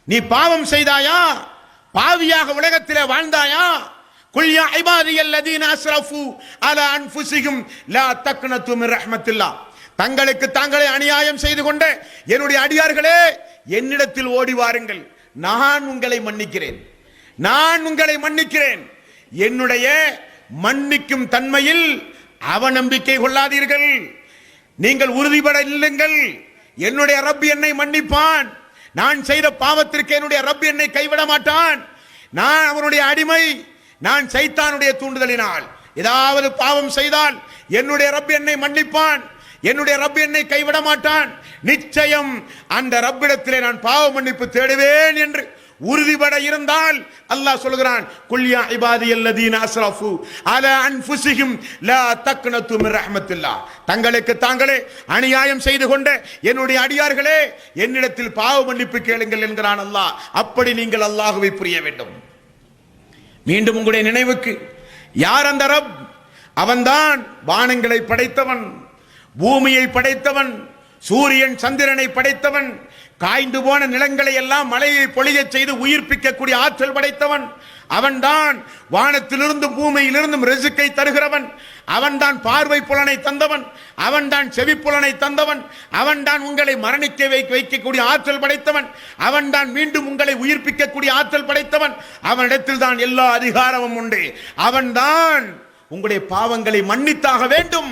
நீ பாவம் செய்தாயா? பாவியாக உலகத்திலே வாழ்ந்தாயா? குல் யா இபாதியல்லதீன அஸ்ரஃபு அலா அன்ஃபுஸிஹிம் லா தக்னது மின் ரஹ்மத்தில்லாஹ். தங்களுக்கு தாங்களே அநியாயம் செய்து கொண்ட என்னுடைய அடியார்களே, என்னிடத்தில் ஓடி வாருங்கள், நான் உங்களை மன்னிக்கிறேன், நான் உங்களை மன்னிக்கிறேன். என்னுடைய மன்னிக்கும் தன்மையில் அவநம்பிக்கை கொள்ளாதீர்கள். நீங்கள் உறுதிபட இல்லுங்கள். என்னுடைய ரப் என்னை மன்னிப்பான். நான் செய்த பாவத்திற்கு என்னுடைய ரப் என்னை கைவிட மாட்டான். நான் அவனுடைய அடிமை. நான் சைத்தானுடைய தூண்டுதலினால் ஏதாவது பாவம் செய்தால் என்னுடைய ரப் என்னை மன்னிப்பான். என்னுடைய ரப் என்னை கைவிட மாட்டான். நிச்சயம் அந்த ரப்பிடத்திலே நான் பாவ மன்னிப்பு தேடுவேன் என்று உறுதிபட இருந்தால் அல்லாஹ் சொல்கிறான், குல் யா இபாதியல்லதீன அஸ்ரஃபு அலா அன்ஃபுஸிஹிம் லா தக்னது மின் ரஹ்மத்தில்லாஹ். தங்களுக்கு தாங்களே அநியாயம் செய்து கொண்ட என்னுடைய அடியார்களே, என்னிடத்தில் பாவ மன்னிப்பு கேளுங்கள் என்கிறான் அல்லாஹ். அப்படி நீங்கள் அல்லாஹ்வை புரிய வேண்டும். மீண்டும் உங்களுடைய நினைவுக்கு, யார் அந்த ரப்? அவன்தான் வானங்களை படைத்தவன், பூமியை படைத்தவன், சூரியன் சந்திரனை படைத்தவன், காய்ந்து போன நிலங்களை எல்லாம் மழையை பொழிய செய்து உயிர்ப்பிக்கக்கூடிய ஆற்றல் படைத்தவன். அவன்தான் வானத்திலிருந்தும் பூமியிலிருந்தும் ரிஸ்கை தருகிறவன். அவன்தான் பார்வை புலனை தந்தவன். அவன்தான் செவிப்புலனை தந்தவன். அவன்தான் உங்களை மரணிக்க வைக்கக்கூடிய ஆற்றல் படைத்தவன். அவன்தான் மீண்டும் உங்களை உயிர்ப்பிக்கக்கூடிய ஆற்றல் படைத்தவன். அவனிடத்தில் தான் எல்லா அதிகாரமும் உண்டு. அவன்தான் உங்களுடைய பாவங்களை மன்னித்தாக வேண்டும்.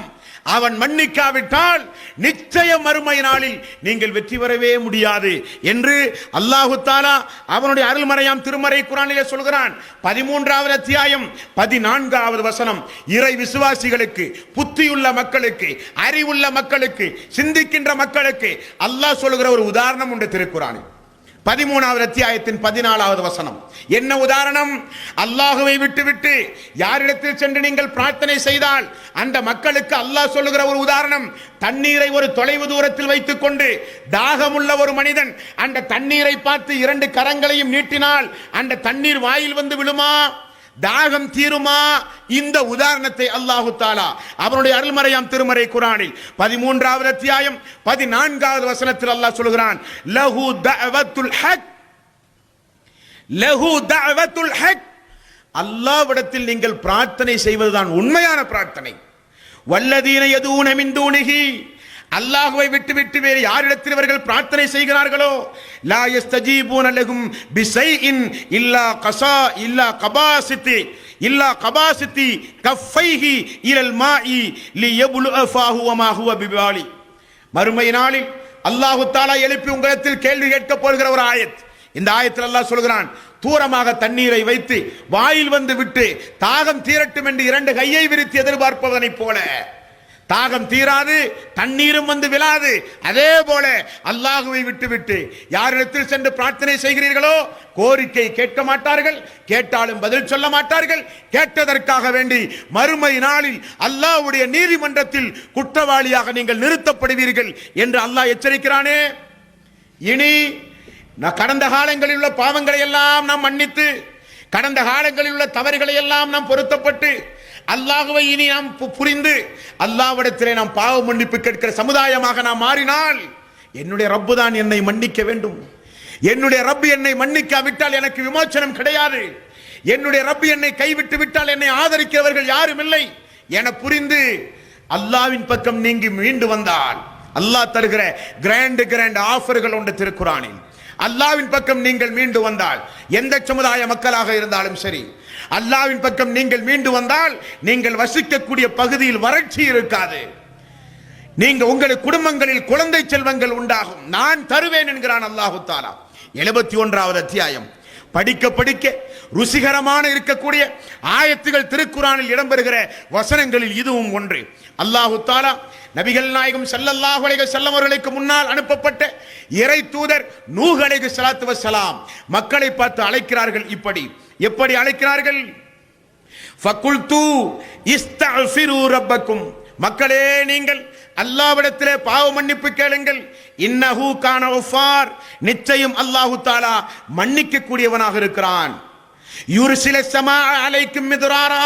அவன் மன்னிக்காவிட்டால் நிச்சயம் மறுமை நாளில் நீங்கள் வெற்றி பெறவே முடியாது என்று அல்லாஹு தஆலா அவனுடைய அருள்மறையாம் திருமறை குர்ஆனிலே சொல்கிறான். 13வது அத்தியாயம் 14வது வசனம். இறை விசுவாசிகளுக்கு, புத்தியுள்ள மக்களுக்கு, அறிவுள்ள மக்களுக்கு, சிந்திக்கின்ற மக்களுக்கு அல்லாஹ் சொல்கிற ஒரு உதாரணம் உண்டு திருக்குர்ஆனில். 13வது அத்தியாயத்தின் 14வது வசனம். என்ன உதாரணம்? அல்லாஹுவை விட்டுவிட்டு யாரிடத்தில் சென்று நீங்கள் பிரார்த்தனை செய்தால் அந்த மக்களுக்கு அல்லாஹ் சொல்லுகிற ஒரு உதாரணம். தண்ணீரை ஒரு தொலைவு தூரத்தில் வைத்துக் கொண்டு தாகமுள்ள ஒரு மனிதன் அந்த தண்ணீரை பார்த்து 2 கரங்களையும் நீட்டினால் அந்த தண்ணீர் வாயில் வந்து விழுமா? தாகம் தீருமா? இந்த உதாரணத்தை அல்லாஹு தஆலா அவருடைய அருள்மறையாம் திருமறை குர்ஆனில் 13வது அத்தியாயம் 14வது வசனத்தில் அல்லாஹ் சொல்கிறான், லஹு தஅவத்துல் ஹக், லஹு தஅவத்துல் ஹக். அல்லாஹ்விடத்தில் நீங்கள் பிரார்த்தனை செய்வதுதான் உண்மையான பிரார்த்தனை. வல்லதீன யதூன மின் தூனிஹி, அல்லாஹ்வை விட்டு வேறு யாரிடத்தில் இவர்கள் பிரார்த்தனை செய்கிறார்களோ, லா யஸ்தஜீபூன லஹும் பிஸைஇன் இல்லா கபாசித்தி கஃபைஹி இலல் மாஇ லியப்லுஅ ஃபாஹு வமா ஹுவ பிபாலி. மறுமை நாளில் அல்லாஹ் தஆலா எழுப்பி உங்களிடத்தில் கேள்வி கேட்க போகிற ஒரு ஆயத். இந்த ஆயத்தில் அல்லாஹ் சொல்கிறான், தூரமாக தண்ணீரை வைத்து வாயில் வந்து விட்டு தாகம் தீரட்டும் என்று 2 கையை விரித்து எதிர்பார்ப்பதனை போல தாகம் தீராது, தண்ணீரும் வந்து விழாது. அதே போல அல்லாஹுவை விட்டு யாரிடத்தில் சென்று பிரார்த்தனை செய்கிறீர்களோ கோரிக்கை கேட்க மாட்டார்கள், கேட்டாலும் பதில் சொல்ல மாட்டார்கள். கேட்டதற்காக வேண்டி மறுமை நாளில் அல்லாஹ்வுடைய நீதிமன்றத்தில் குற்றவாளியாக நீங்கள் நிறுத்தப்படுவீர்கள் என்று அல்லாஹ் எச்சரிக்கிறானே. இனி கடந்த காலங்களில் உள்ள பாவங்களை எல்லாம் நாம் மன்னித்து, கடந்த காலங்களில் உள்ள தவறுகளை எல்லாம் நாம் பொருத்தப்பட்டு, அல்லாஹ்வை இனி நாம் புரிந்து அல்லாஹ்விடத்திலே நாம் பாவ மன்னிப்பு கேட்கிற சமுதாயமாக நாம் மாறினால் என்னுடைய ரப்பு தான் என்னை மன்னிக்க வேண்டும். என்னுடைய ரப்பு என்னை மன்னிக்காவிட்டால் எனக்கு விமோசனம் கிடையாது. என்னுடைய ரப்பு என்னை கைவிட்டு விட்டால் என்னை ஆதரிக்கிறவர்கள் யாரும் இல்லை என புரிந்து அல்லாஹ்வின் பக்கம் நீங்கி மீண்டு வந்தால் அல்லாஹ் தருகிற கிராண்ட் ஆஃபர்கள் உண்டு திருக்குர்ஆனில். அல்லாஹ்வின் பக்கம் நீங்கள் மீண்டு வந்தால், எந்த சமுதாய மக்களாக இருந்தாலும் சரி, அல்லாஹ்வின் பக்கம் நீங்கள் மீண்டு வந்தால் நீங்கள் வசிக்கக்கூடிய பகுதியில் வறட்சி இருக்காது. நீங்க உங்களுக்கு குடும்பங்களில் குழந்தை செல்வங்கள் உண்டாகும். நான் தருவேன் என்கிறான் அல்லாஹு தஆலா. 71வது அத்தியாயம். படிக்க ருசிகரமான இருக்கக்கூடிய ஆயத்துகள் திருக்குர்ஆனில் இடம்பெறுகிற வசனங்களில் இதுவும் ஒன்று. அல்லாஹு தஆலா நபிகள் நாயகம் ஸல்லல்லாஹு அலைஹி வஸல்லம் அவர்களுக்கு முன்னால் அனுப்பப்பட்ட இறை தூதர் நூஹ் அலைஹிஸ்ஸலாத்து வஸ்ஸலாம் மக்களை பார்த்து அழைக்கிறார்கள். எப்படி அழைக்கிறார்கள்? ஃபகுல்து இஸ்தக்ஃபிரு ரப்பக்கும், மக்களே நீங்கள் அல்லாஹ்விடத்திலே பாவ மன்னிப்பு கேளுங்கள். இன்னஹு கான கஃபார், நிச்சயம் அல்லாஹு தஆலா மன்னிக்க கூடியவனாக இருக்கிறான். யுர்சில ஸமா அலைக்கும் மித்ராரா,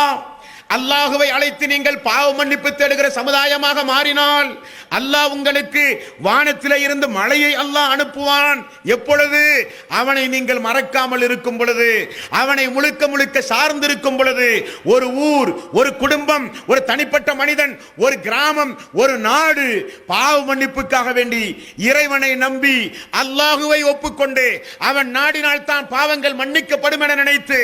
அல்லாஹுவை அழைத்து நீங்கள் பாவ மன்னிப்பு தேடுகிற சமுதாயமாக மாறினால் அல்லாஹ் உங்களுக்கு வானத்திலே இருந்து மழையை அல்லாஹ் அனுப்புவான். எப்பொழுது? அவனை நீங்கள் மறக்காமல் இருக்கும் பொழுது, அவனை முழுக்க முழுக்க சார்ந்திருக்கும் பொழுது. ஒரு ஊர், ஒரு குடும்பம், ஒரு தனிப்பட்ட மனிதன், ஒரு கிராமம், ஒரு நாடு பாவ மன்னிப்புக்காக வேண்டி இறைவனை நம்பி அல்லாஹுவை ஒப்புக்கொண்டு அவன் நாடினால் தான் பாவங்கள் மன்னிக்கப்படும் என நினைத்து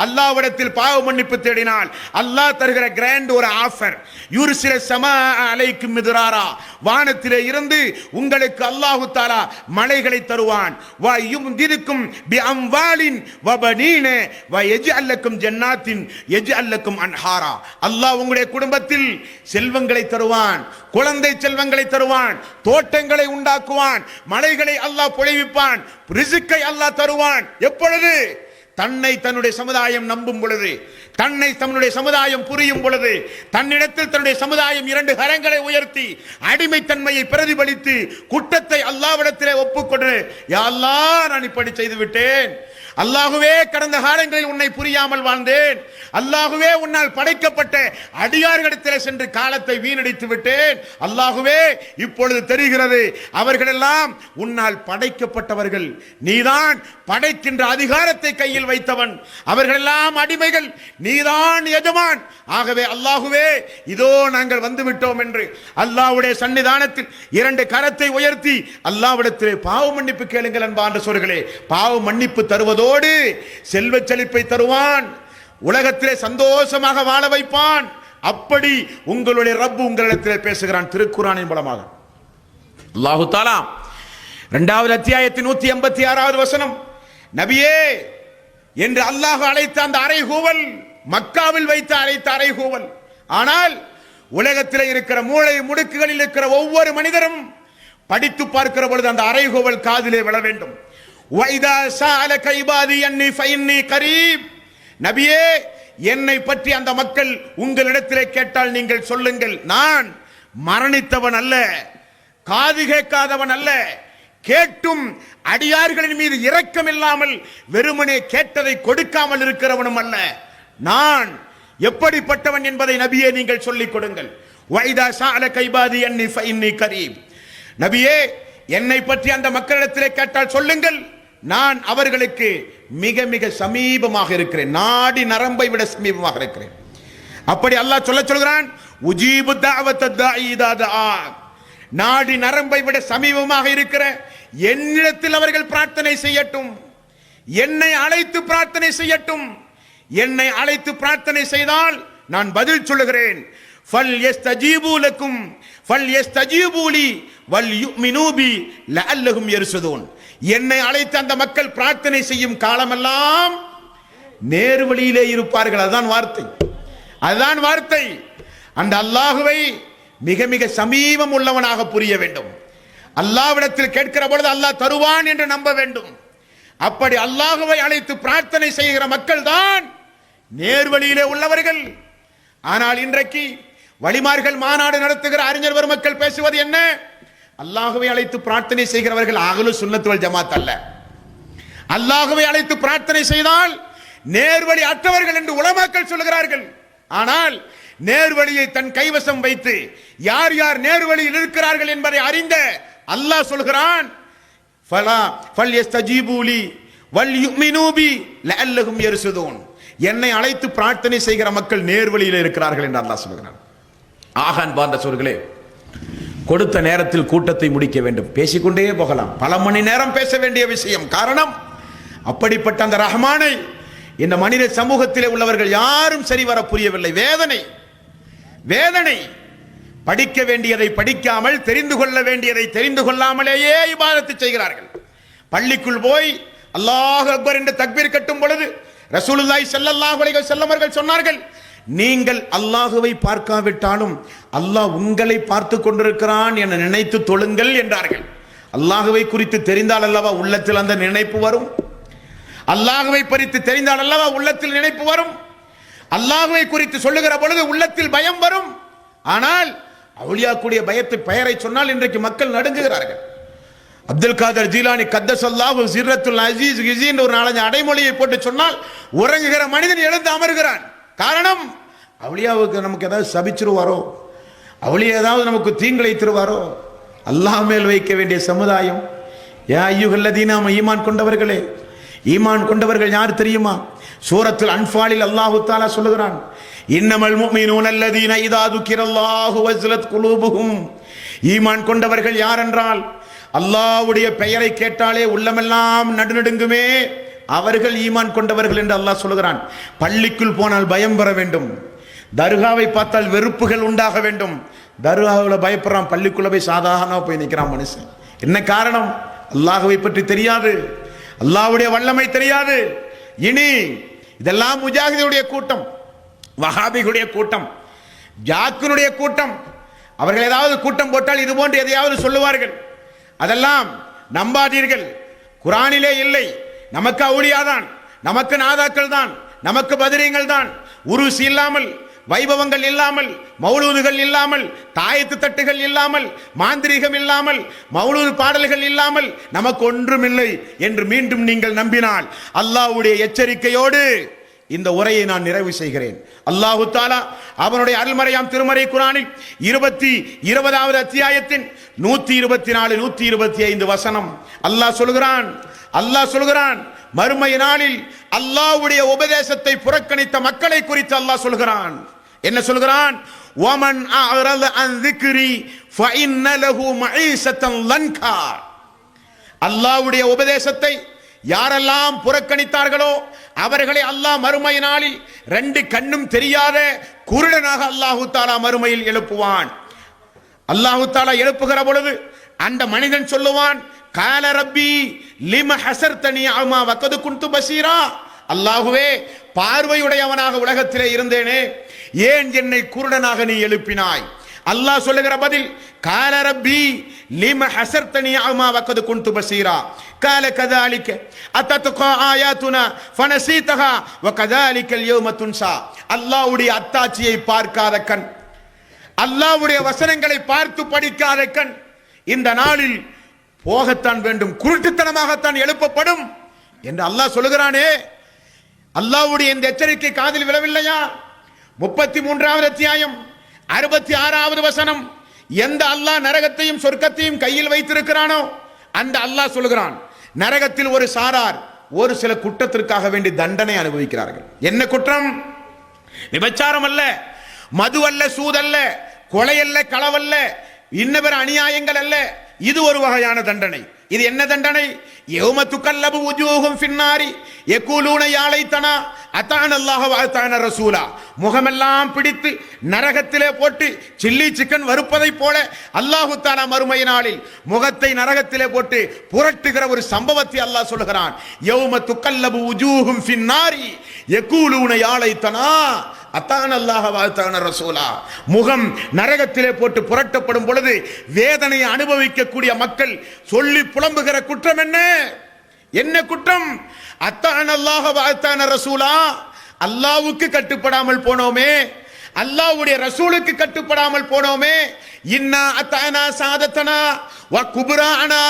அல்லாஹ்விடத்தில் பாவ மன்னிப்பு தேடினால் அல்லாஹ் தருகிற கிராண்ட் ஒரு ஆஃபர். யுர்சில ஸமா அலைக்கும் மித்ராரா, வானத்திலே இருந்து உங்களுக்கு அல்லாஹ் தஆலா மழைகளை தருவான். வ யும்திதுக்கும் பி அம்வாலின் வ பனீன வ யஜ்அல் லக்கும் ஜன்னாத்தின் யஜ்அல் லக்கும் அன்ஹாரா. அல்லாஹ் உங்களுடைய குடும்பத்தில் செல்வங்களை தருவான், குழந்தை செல்வங்களை தருவான், தோட்டங்களை உண்டாக்குவான், மலைகளை அல்லாஹ் பொழிவிப்பான், ரிஸ்கை அல்லாஹ் தருவான். எப்பொழுது? தன்னை தன்னுடைய சமுதாயம் நம்பும் பொழுது, தன்னை தன்னுடைய சமுதாயம் புரியும் பொழுது, தன்னிடத்தில் தன்னுடைய சமுதாயம் இரண்டு கரங்களை உயர்த்தி அடிமைத்தன்மையை பிரதிபலித்து குற்றத்தை அல்லாஹ்விடத்திலே ஒப்புக்கொண்டு, யா அல்லாஹ் நான் இப்படி செய்து விட்டேன், அல்லாஹுவே கடந்த காலங்களில் உன்னை புரியாமல் வாழ்ந்தேன், அல்லாஹுவே உன்னால் படைக்கப்பட்ட அடியார்களிடத்தில் சென்று காலத்தை வீணடித்து விட்டேன், அல்லாஹுவே இப்பொழுது தெரிகிறது அவர்களெல்லாம் உன்னால் படைக்கப்பட்டவர்கள், நீதான் படைக்கின்ற அதிகாரத்தை கையில் வைத்தவன், அவர்களெல்லாம் அடிமைகள், நீதான் எஜமான், ஆகவே அல்லாஹுவே இதோ நாங்கள் வந்து விட்டோம் என்று அல்லாஹ்வுடைய சன்னிதானத்தில் இரண்டு கரத்தை உயர்த்தி அல்லாஹ்விடத்திலே பாவ மன்னிப்பு கேளுங்கள் அன்பார்ந்த சோர்களே. பாவ மன்னிப்பு தருவதோடு செல்வ செழிப்பை தருவான், உலகத்திலே சந்தோஷமாக வாழ வைப்பான். அப்படி உங்களுடைய ரப்பு உங்களிடத்திலே பேசுகிறான் திருக்குர்ஆனின் மூலமாக. அல்லாஹ் தஆலா 2வது அத்தியாயத்தின் 186வது வசனம், நபியே என்று அல்லாஹ் அழைத்த அந்த அறைகூவல் மக்காவில் வைத்து அழைத்த அறைகூவல். ஆனால் உலகத்தில் இருக்கிற மூளை முடுக்குகளில் இருக்கிற ஒவ்வொரு மனிதரும் படித்து பார்க்கிற பொழுது அந்த அறைகூவல் காதிலே விழ வேண்டும். வைதா ஸஅலக இபாதி அன்னி ஃபஇன்னி கரீப், நபியே என்னை பற்றி அந்த மக்கள் உங்களிடத்திலே கேட்டால் நீங்கள் சொல்லுங்கள், நான் மரணித்தவன் அல்ல, காது கேட்காதவன் அல்ல, கேட்டும் அடியார்களின் மீது இரக்கம் இல்லாமல் வெறுமனே கேட்டதை கொடுக்காமல் இருக்கிறவனும் அல்ல, நான் எப்படிப்பட்டவன் என்பதை நபியே நீங்கள் சொல்லிக் கொடுங்கள். வைதா ஸஅலக இபாதி அன்னி ஃபஇன்னி கரீப், நபியே என்னை பற்றி அந்த மக்களிடத்திலே கேட்டால் சொல்லுங்கள், நான் அவர்களுக்கு மிக மிக சமீபமாக இருக்கிறேன், நாடி நரம்பை விட சமீபமாக இருக்கிறேன். அப்படி அல்லாஹ் சொல்கிறான், உஜீபு தஅவத தாஇ இதா தஆ, நாடி நரம்பை விட சமீபமாக இருக்கிற என்னிடத்தில் அவர்கள் பிரார்த்தனை செய்யட்டும், என்னை அழைத்து பிரார்த்தனை செய்யட்டும், என்னை அழைத்து பிரார்த்தனை செய்தால் நான் பதில் சொல்லுகிறேன். ஃபல் யஸ்தஜீபு லக்கும் ஃபல் யஸ்தஜீபு லி வல் யுமினூ பி லஅல்லஹும் யர்ஷுதூன், என்னை அழைத்து அந்த மக்கள் பிரார்த்தனை செய்யும் காலமெல்லாம் நேர் வழியிலே இருப்பார்கள். அதுதான் வார்த்தை, அதுதான் வார்த்தை. அந்த அல்லாஹுவை மிக மிக சமீபம் உள்ளவனாக புரிய வேண்டும். அல்லாஹ்விடத்தில் கேட்கிற பொழுது அல்லாஹ் தருவான் என்று நம்ப வேண்டும். அப்படி அல்லாஹுவை அழைத்து பிரார்த்தனை செய்கிற மக்கள் தான் நேர்வழியிலே உள்ளவர்கள். ஆனால் இன்றைக்கு வழிமார்கள் மாநாடு நடத்துகிற அறிஞர் பெருமக்கள் பேசுவது என்ன? அல்லாஹுவை அழைத்து பிரார்த்தனை செய்கிறவர்கள் அஹ்லு சுன்னத் வல் ஜமாத் அல்ல, அல்லாஹுவை அழைத்து பிரார்த்தனை செய்தால் நேர்வழி அற்றவர்கள் என்று உலமாக்கள் சொல்கிறார்கள். ஆனால் நேர்வழியை தன் கைவசம் வைத்து யார் யார் நேர்வழியில் இருக்கிறார்கள் என்பதை அறிந்த அல்லாஹ் சொல்கிறான், என்னை அழைத்து பிரார்த்தனை செய்கிற மக்கள் நேர்வழியில் இருக்கிறார்கள் என்று அல்லாஹ் சொல்கிறான். ஆகான் பார்ந்த சொல்களே, கொடுத்த நேரத்தில் கூட்டத்தை முடிக்க வேண்டும். பேசிக்கொண்டே போகலாம், பல மணி நேரம் பேச வேண்டிய விஷயம். காரணம், அப்படிப்பட்ட அந்த ரஹ்மானை இந்த மனித சமூகத்திலே உள்ளவர்கள் யாரும் சரிவர புரியவில்லை. வேதனை வேதனை. படிக்க வேண்டியதை படிக்காமல், தெரிந்து கொள்ள வேண்டியதை தெரிந்து கொள்ளாமலேயே இபாதத்து செய்கிறார்கள். பள்ளிக்குள் போய் அல்லாஹ் அக்பர் என்று தக்பீர் கட்டும் பொழுது ரசூலுல்லாஹி ஸல்லல்லாஹு அலைஹி வஸல்லம் அவர்கள் சொன்னார்கள், நீங்கள் அல்லாஹுவை பார்க்காவிட்டாலும் அல்லாஹ் உங்களை பார்த்து கொண்டிருக்கிறான் என நினைத்து தொழுங்கள் என்றார்கள். அல்லாஹுவை குறித்து தெரிந்தால் அல்லவா உள்ளத்தில் அந்த நினைப்பு வரும், அல்லாஹுவை குறித்து தெரிந்தால் அல்லவா உள்ளத்தில் நினைப்பு வரும், அல்லாஹுவை குறித்து சொல்லுகிற பொழுது உள்ளத்தில் பயம் வரும். ஆனால் அவுலியாக்குடைய பயத்தை பெயரை சொன்னால் இன்றைக்கு மக்கள் நடுங்குகிறார்கள். அப்துல் காதர் ஜீலானி கத்தஸல்லாஹு சிர்ரத்துல் அஸீஸ் கிஸின் ஒரு 4 அடைமொழியை போட்டு சொன்னால் உறங்குகிற மனிதன் எழுந்து அமர்கிறான். காரணம், அவுளியாவுக்கு நமக்கு ஏதாவது சபிச்சிருவாரோ, அவுளியா ஏதாவது நமக்கு தீங்கிழைத்திருவாரோ? அல்லாஹ் மேல் வைக்க வேண்டிய சமுதாயம். யா அய்யுஹல்லதீன ஈமான் கொண்டவர்களே, ஈமான் கொண்டவர்கள் யார் தெரியுமா? சூரத்துல் அன்ஃபாலில் அல்லாஹு தஆலா சொல்லுகிறான், இன்னமல் முஃமினூன அல்லதீன இதா துக்கிரல்லாஹு வஸலத் குலூபுஹும். ஈமான் கொண்டவர்கள் யார் என்றால், அல்லாஹ்வுடைய பெயரை கேட்டாலே உள்ளமெல்லாம் நடுநடுங்குமே, அவர்கள் ஈமான் கொண்டவர்கள் என்று அல்லாஹ் சொல்லுகிறான். பள்ளிக்குள் போனால் பயம் பெற வேண்டும், தர்காவை பார்த்தால் வெறுப்புகள் உண்டாக வேண்டும். தர்காவில் பயப்படுறான், பள்ளிக்குள்ள போய் சாதாரணமாக போய் நிற்கிறான் மனுஷன். என்ன காரணம்? அல்லாஹ்வை பற்றி தெரியாது, அல்லாஹ்வுடைய வல்லமை தெரியாது. இனி இதெல்லாம் முஜாஹிதுடைய கூட்டம், வஹாபிகளுடைய கூட்டம், ஜாக்கினுடைய கூட்டம். அவர்கள் ஏதாவது கூட்டம் போட்டால் இது போன்று எதையாவது சொல்லுவார்கள். அதெல்லாம் நம்பாதீர்கள். குரானிலே இல்லை. நமக்கு அவுலியாதான், நமக்கு நாதாக்கள் தான், நமக்கு பத்ரீங்கள் தான். உருஸ் இல்லாமல், வைபவங்கள் இல்லாமல், மௌலூதுகள் இல்லாமல், தாயத்து தட்டுகள் இல்லாமல், மாந்திரீகம் இல்லாமல், மௌலூது பாடல்கள் இல்லாமல் நமக்கு ஒன்றுமில்லை என்று மீண்டும் நீங்கள் நம்பினால் அல்லாஹ்வுடைய எச்சரிக்கையோடு இந்த உரையை நான் நிறைவு செய்கிறேன். அல்லாஹு தாலா அவனுடைய அருள்மறையாம் திருமறை குரானில் 20வது அத்தியாயத்தின் 124 125 வசனம் அல்லாஹ் சொல்கிறான், மறுமை நாளில் அல்லாஹ்வுடைய உபதேசத்தை புறக்கணித்த மக்களை குறித்து அல்லாஹ் சொல்கிறான். என்ன சொல்கிறான்? வமன் அஅரத அன் ذிக்ரி ஃபஇன்ன லஹு மஈஸத்தன் லன்கா. அல்லாஹ்வுடைய உபதேசத்தை யாரெல்லாம் புறக்கணித்தார்களோ அவர்களை அல்லாஹ் மறுமை நாளில் 2 கண்ணும் தெரியாத குருடனாக அல்லாஹு தாலா மறுமையில் எழுப்புவான். அல்லாஹு தாலா எழுப்புகிற பொழுது அந்த மனிதன் சொல்லுவான், கால ரப்பி லிம ஹஸர்தனி அமா வகது குன்து பஸீரா. அல்லாஹுவே, பார்வையுடையவனாக உலகத்திலே இருந்தேனே, ஏன் என்னை குருடனாக நீ எழுப்பினாய்? அல்லாஹ் சொல்லுகிற பதில், கால ரப்பி லிம ஹஸர்தனி அமா வகது குன்து பஸீரா கால கதாலிக அத்ததுகா ஆயாத்துனா ஃபனஸீதஹா வகதாலிகல் யௌம துன்சா. அல்லாஹ்வுடைய அத்தாட்சியை பார்க்காத கண், அல்லாஹ்வுடைய வசனங்களை பார்த்து படிக்காத கண் இந்த நாளில் போகத்தான் வேண்டும், குருட்டுத்தனமாகத்தான் எழுப்பப்படும் என்று அல்லாஹ் சொல்லுகிறானே. அல்லாஹ்வுடைய இந்த எச்சரிக்கை காதில் விழவில்லையா? 33வது அத்தியாயம் 66வது வசனம். எந்த அல்லாஹ் நரகத்தையும் சொர்க்கத்தையும் கையில் வைத்திருக்கிறானோ அந்த அல்லாஹ் சொல்லுகிறான், நரகத்தில் ஒரு சாரார் ஒரு சில குற்றத்திற்காக வேண்டி தண்டனை அனுபவிக்கிறார்கள். என்ன குற்றம்? விபச்சாரம் அல்ல, மது அல்ல, சூதல்ல, கொலை அல்ல, களவல்ல, இன்னபிற அநியாயங்கள் அல்ல. இது ஒரு வகையான தண்டனை. இது என்ன தண்டனை? யௌம துகல்லபு வுஜூஹும் ஃபின்னாரி யகூலூன யா லைத்தனா அதான அல்லாஹ் வ அதான ரசூலா. முகமெல்லாம் பிடித்து நரகத்திலே போட்டு சில்லி சிக்கன் வறுப்பதை போல அல்லாஹு தஆலா மறுமை நாளில் முகத்தை நரகத்திலே போட்டு புரட்டுகிற ஒரு சம்பவத்தை அல்லாஹ் சொல்கிறான். யௌம துகல்லபு வுஜூஹும் ஃபின்னாரி யகூலூன யா லைத்தனா அத்தான அல்லாஹ் வ அத்தான ரசூலா. முகம் நரகத்திலே போட்டு புரட்டப்படும் பொழுது வேதனையை அனுபவிக்கக்கூடிய மக்கள் சொல்லி புலம்புகிற குற்றம் என்ன? என்ன குற்றம்? அத்தான அல்லாஹ் வ அத்தான ரசூலா. அல்லாஹ்வுக்கு கட்டுப்படாமல் போனோமே, அல்லாஹ்வுடைய ரசூலுக்கு கட்டுப்படாமல் போனோமே. இன்னா அத்தானா சாதத்தனா வ குபரானா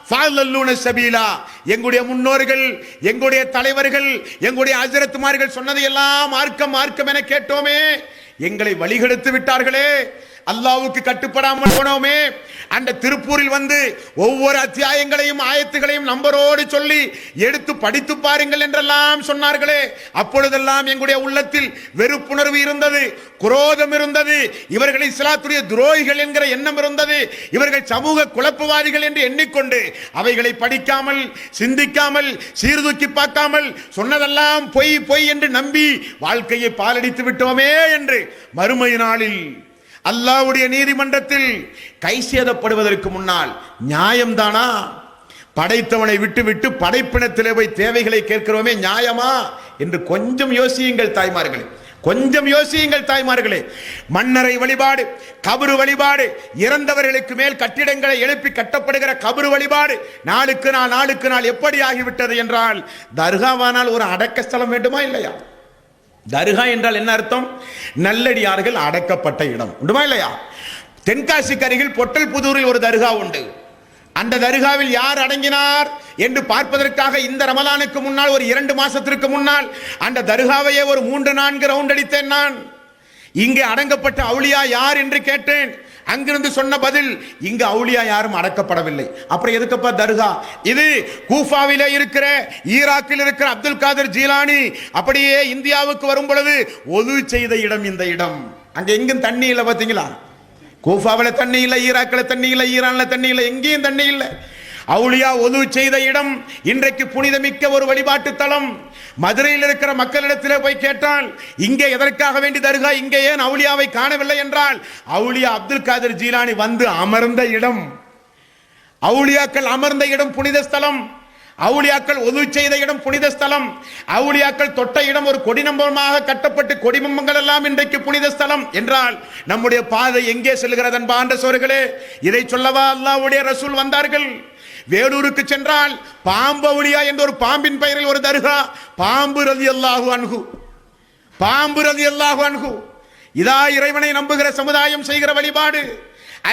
ஃபல்லூன சபீலா. எங்களுடைய முன்னோர்கள், எங்களுடைய தலைவர்கள், எங்களுடைய ஹஜ்ரத்மார்கள் சொன்னதை எல்லாம் மார்க்கம் மார்க்கம் என கேட்டோமே, எங்களை வழிகெடுத்து விட்டார்களே. அல்லாஹ்வுக்கு கட்டுப்படாமல் போனோமே. அந்த திருப்பூரில் வந்து ஒவ்வொரு அத்தியாயங்களையும் ஆயத்துகளையும் நம்பரோடு சொல்லி எடுத்து படித்து பாருங்கள் என்றெல்லாம் சொன்னார்களே, அப்பொழுதெல்லாம் எங்களுடைய உள்ளத்தில் வெறுப்புணர்வு இருந்தது, குரோதம் இருந்தது, இவர்கள் இஸ்லாத்துடைய துரோகிகள் என்கிற எண்ணம் இருந்தது, இவர்கள் சமூக குழப்பவாதிகள் என்று எண்ணிக்கொண்டு அவைகளை படிக்காமல், சிந்திக்காமல், சீர்தூக்கி பார்க்காமல் சொன்னதெல்லாம் பொய் பொய் என்று நம்பி வாழ்க்கையை பாலடித்து விட்டோமே என்று மறுமை நாளில் அல்லாஹ்வுடைய நீதிமன்றத்தில் கை சேதப்படுவதற்கு முன்னால் நியாயம்தானா? படைத்தவனை விட்டு விட்டு படைப்பினத்திலே போய் தேவைகளை கேட்கிறோமே, நியாயமா என்று கொஞ்சம் யோசியுங்கள் தாய்மார்களே, கொஞ்சம் யோசியுங்கள் தாய்மார்களே. மன்னரை வழிபாடு, கபரு வழிபாடு, இறந்தவர்களுக்கு மேல் கட்டிடங்களை எழுப்பி கட்டப்படுகிற கபரு வழிபாடு நாளுக்கு நாள் எப்படி ஆகிவிட்டது என்றால், தர்காவானால் ஒரு அடக்க ஸ்தலம் வேண்டுமா இல்லையா? தர்கா என்றால் என்ன அர்த்தம்? நல்லடியார்கள் அடக்கப்பட்ட இடம் உண்டுமா இல்லையா? தென்காசிக்கு அருகில் பொட்டல் புதூரில் ஒரு தர்கா உண்டு. அந்த தர்காவில் யார் அடங்கினார் என்று பார்ப்பதற்காக இந்த ரமலானுக்கு முன்னால் ஒரு 2 மாசத்திற்கு முன்னால் அந்த தர்காவையே ஒரு 3-4 ரவுண்ட் அடித்தேன் நான். இங்கே அடங்கப்பட்ட அவுலியா யார் என்று கேட்டேன். அங்கிருந்து சொன்ன பதில், இங்கு அவுலியா யாரும் அடக்கப்படவில்லை. அப்புறம் எதுக்கப்பா தர்கா? இது கூஃபாவிலே இருக்கிற, ஈராக்கில் இருக்கிற அப்துல் காதர் ஜீலானி அப்படியே இந்தியாவுக்கு வரும் பொழுது ஒது செய்த இடம் இந்த இடம். அங்க எங்கும் தண்ணி இல்லை. பாத்தீங்களா? கூஃபாவில் தண்ணி இல்லை, ஈராக்கில் தண்ணி இல்லை, ஈரான்ல தண்ணி இல்லை, எங்கேயும் தண்ணி இல்லை. அவுலியா ஒது செய்த இடம் இன்றைக்கு புனிதமிக்க ஒரு வழிபாட்டு தலம். மதுரையில் இருக்கிற மக்களிடத்திலே போய் கேட்டால், இங்கே எதற்காக வேண்டி தர்கா, இங்கே ஏன் அவுலியாவை காணவில்லை என்றால், அவுலியா அப்துல் காதர் ஜீலானி வந்து அமர்ந்த இடம், அவுலியாக்கள் அமர்ந்த இடம் புனித ஸ்தலம், அவுலியாக்கள் ஒது செய்த இடம் புனித ஸ்தலம், அவுலியாக்கள் தொட்ட இடம் ஒரு கொடிநம்பமாக கட்டப்பட்டு கொடிமம்பங்கள் எல்லாம் இன்றைக்கு புனித ஸ்தலம் என்றால், நம்முடைய பாதை எங்கே செல்கிறது அன்பார்ந்த சோர்களே? இதை சொல்லவா அல்லாஹ்வுடைய ரசூல் வந்தார்கள்? வேலூருக்கு சென்றால் பாம்பு அவுலியா என்ற ஒரு பாம்பின் பெயரில் ஒரு தர்கா, பாம்பு ரலியல்லாஹு அன்ஹு, பாம்பு ரலியல்லாஹு அன்ஹு. இதா இறைவனை நம்புகிற சமுதாயம் செய்கிற வழிபாடு.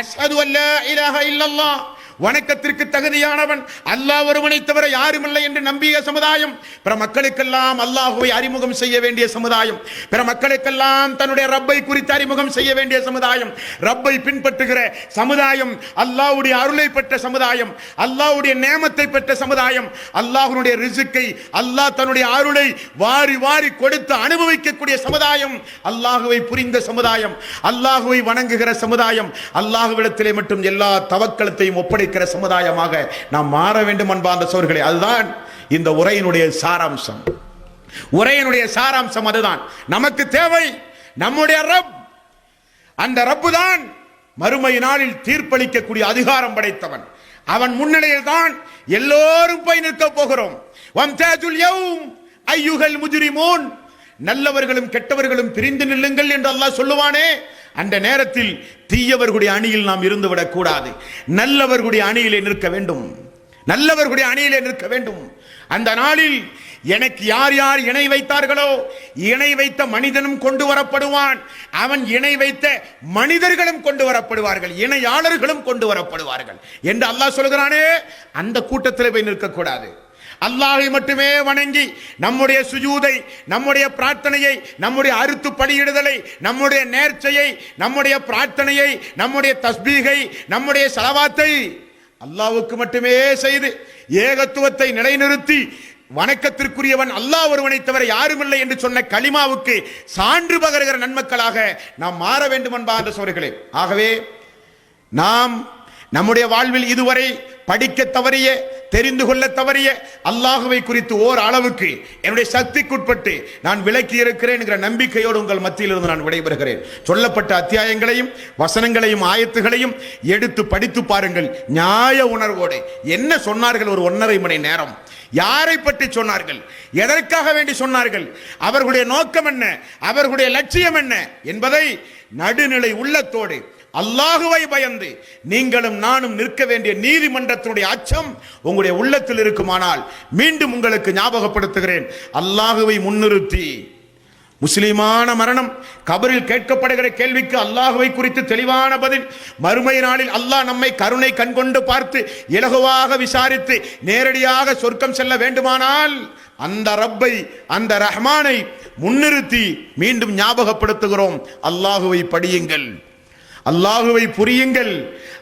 அஷ்ஹது அல்லா இலாஹ இல்லல்லாஹ், வணக்கத்திற்கு தகுதியானவன் அல்லாஹ் ஒருவனை தவிர யாரும் இல்லை என்று நம்பிய சமுதாயம். பிற மக்களுக்கெல்லாம் அல்லாஹ்வை அறிமுகம் செய்ய வேண்டிய சமுதாயம். பிற மக்களுக்கெல்லாம் தன்னுடைய ரப்பை குறித்து அறிமுகம் செய்ய வேண்டிய சமுதாயம். ரப்பை பின்பற்றுகிற சமுதாயம், அல்லாஹ்வுடைய அருளை பெற்ற சமுதாயம், அல்லாஹ்வுடைய நேமத்தை பெற்ற சமுதாயம், அல்லாஹ்வுடைய ரிஸ்கை, அல்லாஹ் தன்னுடைய அருளை வாரி வாரி கொடுத்து அனுபவிக்கக்கூடிய சமுதாயம், அல்லாஹ்வை புரிந்த சமுதாயம், அல்லாஹ்வை வணங்குகிற சமுதாயம், அல்லாஹ்விடத்திலே மட்டும் எல்லா தவக்கலத்தையும் ஒப்படை சமுதாயமாக நாம் மாற வேண்டும் அன்பார்ந்த சோர்களே. அதுதான் இந்த உரையினுடைய சாராம்சம். உரையினுடைய சாராம்சம் அதுதான். நமக்கு தேவை நம்முடைய ரப். அந்த ரப்பு தான் மறுமை நாளில் தீர்ப்பளிக்கக்கூடிய அதிகாரம் படைத்தவன். அவன் முன்னிலையில் தான் எல்லோரும் போய் நிற்க போகிறோம். வம்தாஜுல் யௌம் அய்யுஹல் முஜ்ரிமூன், நல்லவர்களும் கெட்டவர்களும் பிரிந்து நில்லுங்கள் என்று அல்லாஹ் சொல்லுவானே, அந்த நேரத்தில் தீயவர்களுடைய அணியில் நாம் இருந்துவிடக் கூடாது. நல்லவர்களுடைய அணியிலே நிற்க வேண்டும். நல்லவர்களுடைய அணியிலே நிற்க வேண்டும். அந்த நாளில் எனக்கு யார் யார் இணை வைத்தார்களோ, இணை வைத்த மனிதனும் கொண்டு வரப்படுவான், அவன் இணை வைத்த மனிதர்களும் கொண்டு வரப்படுவார்கள், இணையாளர்களும் கொண்டு வரப்படுவார்கள் என்று அல்லாஹ் சொல்கிறானே, அந்த கூட்டத்தில் போய் நிற்கக்கூடாது. அல்லாஹை மட்டுமே வணங்கி நம்முடைய சுஜூதை, நம்முடைய பிரார்த்தனையை, நம்முடைய அறுத்து பலியிடுதலை, நம்முடைய நேர்ச்சையை, நம்முடைய பிரார்த்தனையை, நம்முடைய தஸ்பீகை, நம்முடைய ஸலவாத்தை அல்லாஹ்வுக்கு மட்டுமே செய்து ஏகத்துவத்தை நிலைநிறுத்தி வணக்கத்திற்குரியவன் அல்லாஹ் ஒருவனை தவிர யாரும் இல்லை என்று சொன்ன கலிமாவுக்கு சான்று பகருகிற நன்மக்களாக நாம் மாற வேண்டும் அன்பார்ந்த சகோதரர்களே. ஆகவே நாம் நம்முடைய வாழ்வில் இதுவரை படிக்க தவறிய, தெரிந்து கொள்ள தவறிய அல்லாஹுவை குறித்து ஓர் அளவுக்கு என்னுடைய சக்திக்குட்பட்டு நான் விளக்கி இருக்கிறேன் என்கிற நம்பிக்கையோடு உங்கள் மத்தியில் இருந்து நான் விடைபெறுகிறேன். சொல்லப்பட்ட அத்தியாயங்களையும் வசனங்களையும் ஆயத்துகளையும் எடுத்து படித்து பாருங்கள். நியாய உணர்வோடு என்ன சொன்னார்கள், ஒரு 1.5 மணி நேரம் யாரை பற்றி சொன்னார்கள், எதற்காக வேண்டி சொன்னார்கள், அவர்களுடைய நோக்கம் என்ன, அவர்களுடைய லட்சியம் என்ன என்பதை நடுநிலை உள்ளத்தோடு அல்லாஹுவை பயந்து நீங்களும் நானும் நிற்க வேண்டிய நீதிமன்றத்தினுடைய அச்சம் உங்களுடைய உள்ளத்தில் இருக்குமானால், மீண்டும் உங்களுக்கு ஞாபகப்படுத்துகிறேன், அல்லாஹுவை முன்னிறுத்தி முஸ்லிமான மரணம், கபரில் கேட்கப்படுகிற கேள்விக்கு அல்லாஹுவை குறித்து தெளிவான பதில், மறுமை நாளில் அல்லாஹ் நம்மை கருணை கண்கொண்டு பார்த்து இலகுவாக விசாரித்து நேரடியாக சொர்க்கம் செல்ல வேண்டுமானால் அந்த ரப்பை, அந்த ரஹ்மானை முன்னிறுத்தி மீண்டும் ஞாபகப்படுத்துகிறோம். அல்லாஹுவை படியுங்கள், அல்லாஹுவை புரியுங்கள்,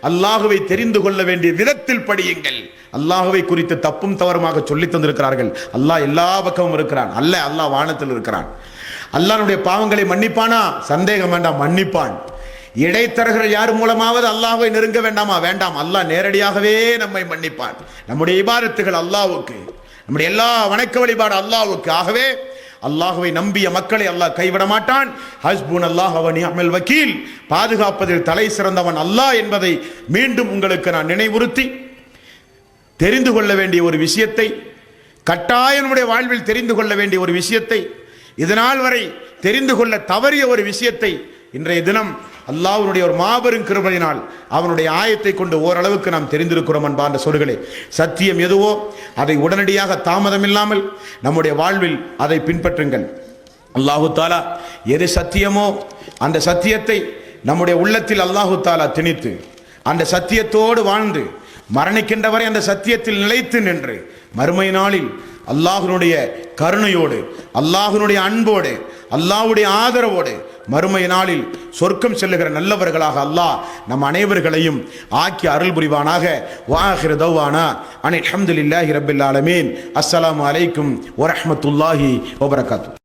அல்லாஹுவை தெரிந்து கொள்ள வேண்டிய விதத்தில் படியுங்கள். அல்லாஹுவை குறித்து தப்பும் தவறுமாக சொல்லி தந்திருக்கிறார்கள். அல்லாஹ் எல்லா பக்கமும் இருக்கிறான் அல்ல, அல்லாஹ் வானத்தில் இருக்கிறான். அல்லாஹ்வுடைய பாவங்களை மன்னிப்பானா? சந்தேகம் வேண்டாம், மன்னிப்பான். இடைத்தரகர் யார் மூலமாவது அல்லாஹ்வை நெருங்க வேண்டாமா? வேண்டாம். அல்லாஹ் நேரடியாகவே நம்மை மன்னிப்பான். நம்முடைய இபாதத்துகள் அல்லாஹ்வுக்கு, நம்முடைய எல்லா வணக்க வழிபாடு அல்லாஹ்வுக்கு. ஆகவே அல்லாஹுவை நம்பிய மக்களை அல்லாஹ் கைவிட மாட்டான். ஹஸ்புனல்லாஹு வ நிஅமல் வக்கீல், பாதுகாப்பதில் தலை சிறந்தவன் அல்லாஹ் என்பதை மீண்டும் உங்களுக்கு நான் நினைவுறுத்தி, தெரிந்து கொள்ள வேண்டிய ஒரு விஷயத்தை, கட்டாயம் நம்முடைய வாழ்வில் தெரிந்து கொள்ள வேண்டிய ஒரு விஷயத்தை, இதனால் வரை தெரிந்து கொள்ள தவறிய ஒரு விஷயத்தை இன்றைய தினம் அல்லாஹ்வுடைய ஒரு மாபெரும் கிருபையினால் அவனுடைய ஆயத்தை கொண்டு ஓரளவுக்கு நாம் தெரிந்திருக்கிறோம் அன்பார்ந்த சொற்களே. சத்தியம் எதுவோ அதை உடனடியாக தாமதம் இல்லாமல் நம்முடைய வாழ்வில் அதை பின்பற்றுங்கள். அல்லாஹு தாலா எது சத்தியமோ அந்த சத்தியத்தை நம்முடைய உள்ளத்தில் அல்லாஹு தாலா திணித்து அந்த சத்தியத்தோடு வாழ்ந்து மரணிக்கின்ற வரை அந்த சத்தியத்தில் நிலைத்து நின்று மறுமை நாளில் அல்லாஹ்வுடைய கருணையோடு, அல்லாஹ்வுடைய அன்போடு, அல்லாஹ்வுடைய ஆதரவோடு மறுமை நாளில் சொர்க்கம் செல்லுகிற நல்லவர்களாக அல்லாஹ் நம் அனைவர்களையும் ஆக்கி அருள் புரிவானாக. வாஹிரு தௌவானா அனில் ஹம்துலில்லாஹி ரப்பில் ஆலமீன். அஸ்ஸலாமு அலைக்கும் வரஹ்மத்துல்லாஹி வபரகாத்துஹு.